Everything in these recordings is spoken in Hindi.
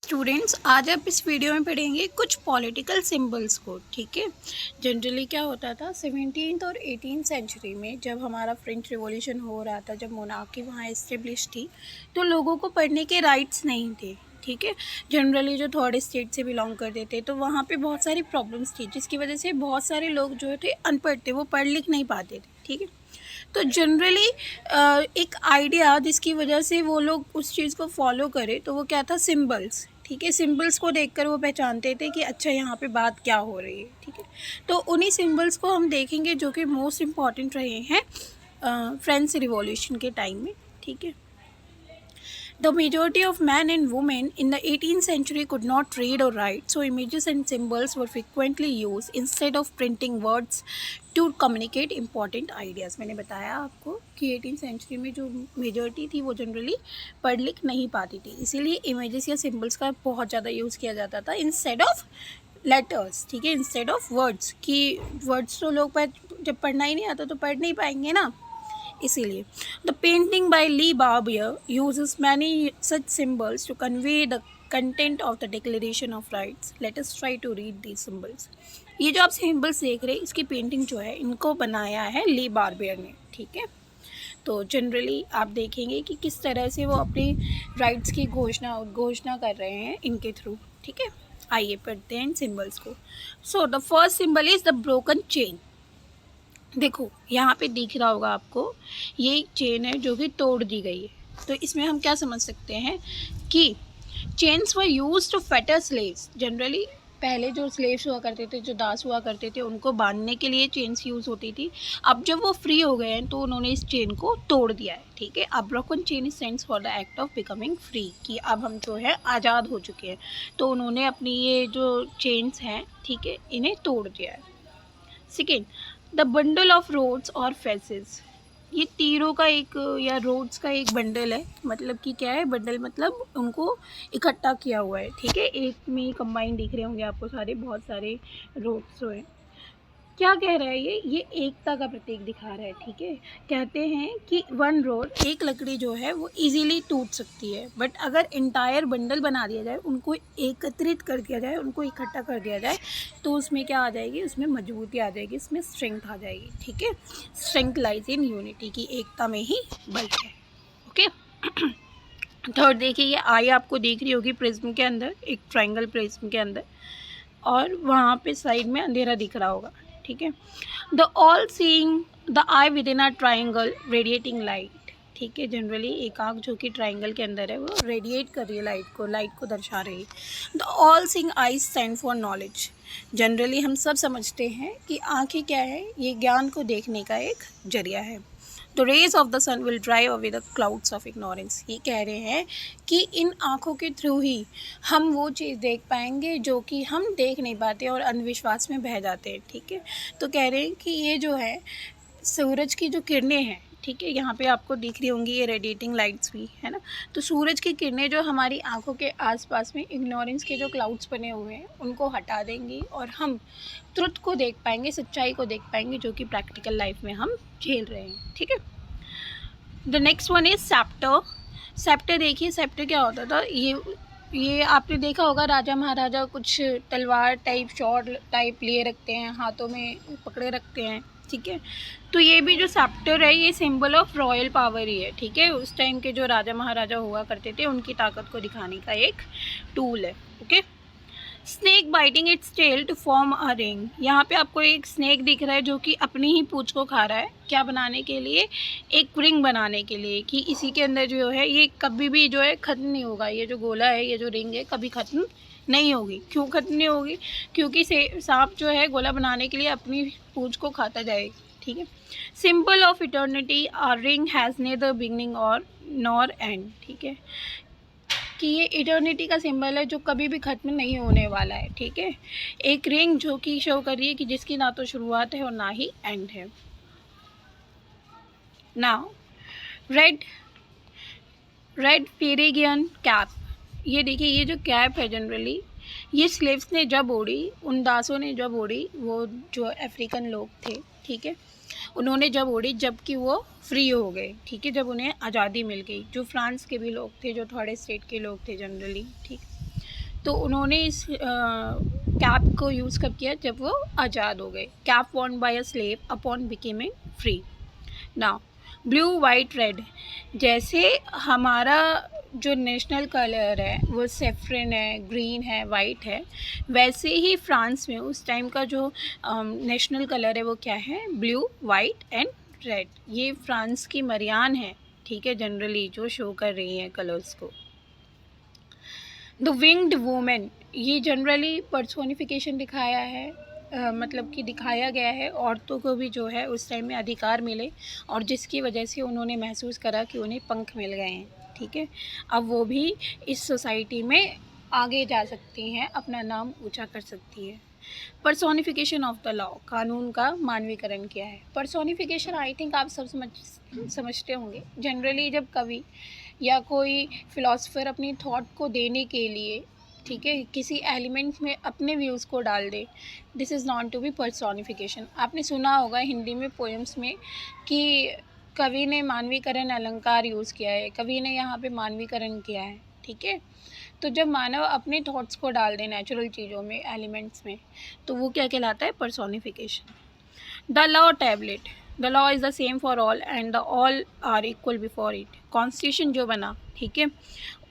स्टूडेंट्स, आज आप इस वीडियो में पढ़ेंगे कुछ पॉलिटिकल सिंबल्स को। ठीक है, जनरली क्या होता था 17th और 18th सेंचुरी में, जब हमारा फ्रेंच रिवॉल्यूशन हो रहा था, जब मोनार्की वहाँ इस्टेब्लिश थी, तो लोगों को पढ़ने के राइट्स नहीं थे। ठीक है, जनरली जो थर्ड स्टेट से बिलोंग करते थे, तो वहाँ पे बहुत सारी प्रॉब्लम्स थी, जिसकी वजह से बहुत सारे लोग जो थे अनपढ़ थे, वो पढ़ लिख नहीं पाते थे। ठीक है, तो जनरली एक आइडिया जिसकी वजह से वो लोग उस चीज़ को फॉलो करें, तो वो क्या था, सिंबल्स। ठीक है, सिंबल्स को देखकर वो पहचानते थे कि अच्छा यहाँ पे बात क्या हो रही है। ठीक है, तो उन्हीं सिंबल्स को हम देखेंगे जो कि मोस्ट इम्पॉर्टेंट रहे हैं फ्रेंच रिवॉल्यूशन के टाइम में। ठीक है, The majority of men and women in the 18th century could not read or write, so images and symbols were frequently used instead of printing words to communicate important ideas. मैंने बताया आपको कि 18th सेंचुरी में जो मेजॉरिटी थी वो जनरली पढ़ लिख नहीं पाती थी, इसीलिए इमेजेस या सिंबल्स का बहुत ज़्यादा यूज़ किया जाता था इंस्टेड ऑफ लेटर्स। ठीक है, इंस्टेड ऑफ वर्ड्स, कि वर्ड्स तो लोग जब पढ़ना ही नहीं आता तो पढ़ नहीं पाएंगे ना, इसीलिए the painting by Le Barbier uses many such symbols to convey the content of the declaration of rights. Let us try to read these symbols. ये जो आप सिंबल्स देख रहे हैं, इसकी पेंटिंग जो है, इनको बनाया है ली बार्बियर ने। ठीक है, तो जनरली आप देखेंगे कि किस तरह से वो अपनी राइट्स की घोषणा कर रहे हैं इनके थ्रू। ठीक है, आइए पढ़ते हैं इन सिंबल्स को। So the first symbol is the broken chain. देखो यहाँ पे दिख रहा होगा आपको, ये एक चेन है जो कि तोड़ दी गई है। तो इसमें हम क्या समझ सकते हैं कि chains were used to fetter slaves. Generally पहले जो स्लेव्स हुआ करते थे, जो दास हुआ करते थे, उनको बांधने के लिए चेन्स यूज़ होती थी। अब जब वो फ्री हो गए हैं तो उन्होंने इस चेन को तोड़ दिया है। ठीक है, अब broken chain stands for the act of becoming free, कि अब हम जो है आज़ाद हो चुके हैं। तो उन्होंने अपनी ये जो चेन्स हैं, ठीक है, इन्हें तोड़ दिया है। Second, the bundle of rods और फेसेस। ये तीरों का एक या रोड्स का एक बंडल है। मतलब कि क्या है, बंडल मतलब उनको इकट्ठा किया हुआ है। ठीक है, एक में कंबाइन दिख रहे होंगे आपको सारे, बहुत सारे रोड्स जो हैं। क्या कह रहा है ये एकता का प्रतीक दिखा रहा है। ठीक है, कहते हैं कि वन रोड, एक लकड़ी जो है वो इजीली टूट सकती है, बट अगर इंटायर बंडल बना दिया जाए, उनको एकत्रित कर दिया जाए, उनको इकट्ठा कर दिया जाए, तो उसमें क्या आ जाएगी, उसमें मजबूती आ जाएगी, इसमें स्ट्रेंथ आ जाएगी। ठीक है, स्ट्रेंथ लाइज इन यूनिटी, की एकता में ही बल है। ओके, थर्ड देखिए, ये आई आपको दिख रही होगी प्रिज्म के अंदर, एक ट्राइंगल प्रिज्म के अंदर, और वहाँ पे साइड में अंधेरा दिख रहा होगा। ठीक है, the all seeing the I with in a triangle radiating light. ठीक है, जनरली एक आँख जो कि ट्राइंगल के अंदर है, वो रेडिएट कर रही है लाइट को दर्शा रही है। The all seeing I stand for knowledge. Generally हम सब समझते हैं कि आँखें क्या है, ये ज्ञान को देखने का एक जरिया है। The rays of the sun will drive away the clouds of ignorance. ये कह रहे हैं कि इन आँखों के थ्रू ही हम वो चीज़ देख पाएंगे जो कि हम देख नहीं पाते और अंधविश्वास में बह जाते हैं। ठीक है, तो कह रहे हैं कि ये जो है सूरज की जो किरणें हैं, ठीक है, यहाँ पे आपको दिख रही होंगी ये रेडिएटिंग लाइट्स भी, है ना। तो सूरज की किरणें जो हमारी आंखों के आसपास में इग्नोरेंस के जो क्लाउड्स बने हुए हैं, उनको हटा देंगी और हम ट्रुथ को देख पाएंगे, सच्चाई को देख पाएंगे, जो कि प्रैक्टिकल लाइफ में हम झेल रहे हैं। ठीक है, the next one is sceptre. Sceptre देखिए, सेप्टर क्या होता था, ये आपने देखा होगा, राजा महाराजा कुछ तलवार टाइप, शॉर्ट टाइप लिए रखते हैं, हाथों में पकड़े रखते हैं। ठीक है, तो ये भी जो सेप्टर है, ये सिंबल ऑफ रॉयल पावर ही है। ठीक है, उस टाइम के जो राजा महाराजा हुआ करते थे, उनकी ताकत को दिखाने का एक टूल है। Okay, snake biting its tail to form a ring. यहाँ पे आपको एक स्नेक दिख रहा है जो कि अपनी ही पूंछ को खा रहा है, क्या बनाने के लिए, एक रिंग बनाने के लिए, कि इसी के अंदर जो है ये कभी भी जो है ख़त्म नहीं होगा। ये जो गोला है, ये जो रिंग है, कभी ख़त्म नहीं होगी। क्यों ख़त्म नहीं होगी? क्योंकि सांप जो है गोला बनाने के लिए अपनी पूंछ को खाता जाएगा। ठीक है, symbol of eternity, or ring has neither beginning और नॉर एंड। ठीक है, कि ये इटर्निटी का सिंबल है जो कभी भी ख़त्म नहीं होने वाला है। ठीक है, एक रिंग जो कि शो कर रही है कि जिसकी ना तो शुरुआत है और ना ही एंड है। Now red Phrygian cap. ये देखिए, ये जो कैप है, जनरली ये स्लेव्स ने जब ओढ़ी, उन दासों ने जब ओढ़ी, वो जो अफ्रीकन लोग थे, ठीक है, उन्होंने जब ओढ़ी जबकि वो फ्री हो गए। ठीक है, जब उन्हें आज़ादी मिल गई, जो फ्रांस के भी लोग थे, जो थर्ड स्टेट के लोग थे जनरली। ठीक, तो उन्होंने इस कैप को यूज़ कब किया, जब वो आज़ाद हो गए। Cap Warne bye a slave upon becoming free. Now blue white red, जैसे हमारा जो नेशनल कलर है वो सेफ्रन है, ग्रीन है, वाइट है, वैसे ही फ्रांस में उस टाइम का जो नेशनल कलर है वो क्या है, ब्लू वाइट एंड रेड। ये फ्रांस की मरियान है, ठीक है, जनरली जो शो कर रही है कलर्स को। द विंग्ड वूमेन, ये जनरली पर्सोनिफिकेशन दिखाया है, मतलब कि दिखाया गया है औरतों को भी जो है उस टाइम में अधिकार मिले और जिसकी वजह से उन्होंने महसूस करा कि उन्हें पंख मिल गए हैं, ठीक है। अब वो भी इस सोसाइटी में आगे जा सकती हैं, अपना नाम ऊंचा कर सकती है। पर्सोनिफिकेशन ऑफ द लॉ, कानून का मानवीकरण क्या है। पर्सोनिफिकेशन आई थिंक आप सब समझते होंगे। जनरली जब कवि या कोई फिलोसफर अपनी थॉट को देने के लिए, ठीक है, किसी एलिमेंट में अपने व्यूज़ को डाल दे, this is not to be personification. आपने सुना होगा हिंदी में पोएम्स में कि कवि ने मानवीकरण अलंकार यूज़ किया है, कवि ने यहाँ पे मानवीकरण किया है, ठीक है। तो जब मानव अपने थॉट्स को डाल दे नेचुरल चीज़ों में, एलिमेंट्स में, तो वो क्या कहलाता है, personification. The law tablet, the law is the same for all and the all are equal before it. Constitution जो बना, ठीक है,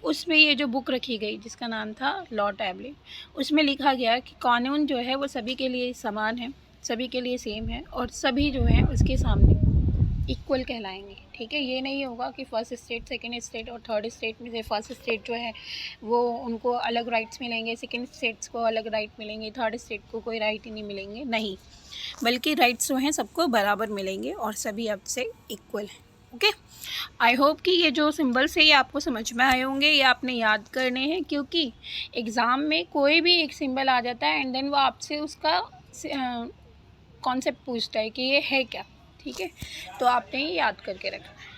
उसमें ये जो बुक रखी गई जिसका नाम था लॉ टैबलेट, उसमें लिखा गया कि कानून जो है वो सभी के लिए समान है, सभी के लिए सेम है और सभी जो है उसके सामने इक्वल कहलाएंगे, ठीक है। ये नहीं होगा कि फर्स्ट स्टेट, सेकंड स्टेट और थर्ड स्टेट में से फर्स्ट स्टेट जो है वो उनको अलग राइट्स मिलेंगे, सेकंड स्टेट्स को अलग राइट मिलेंगे, थर्ड स्टेट को कोई राइट ही नहीं मिलेंगे, नहीं, बल्कि राइट्स जो हैं सबको बराबर मिलेंगे और सभी अब से इक्वल हैं। ओके, आई होप कि ये जो सिंबल्स है ये आपको समझ में आए होंगे, ये आपने याद करने हैं, क्योंकि एग्ज़ाम में कोई भी एक सिंबल आ जाता है एंड देन वो आपसे उसका कॉन्सेप्ट पूछता है कि ये है क्या, ठीक है। तो आपने ये याद करके रखना है।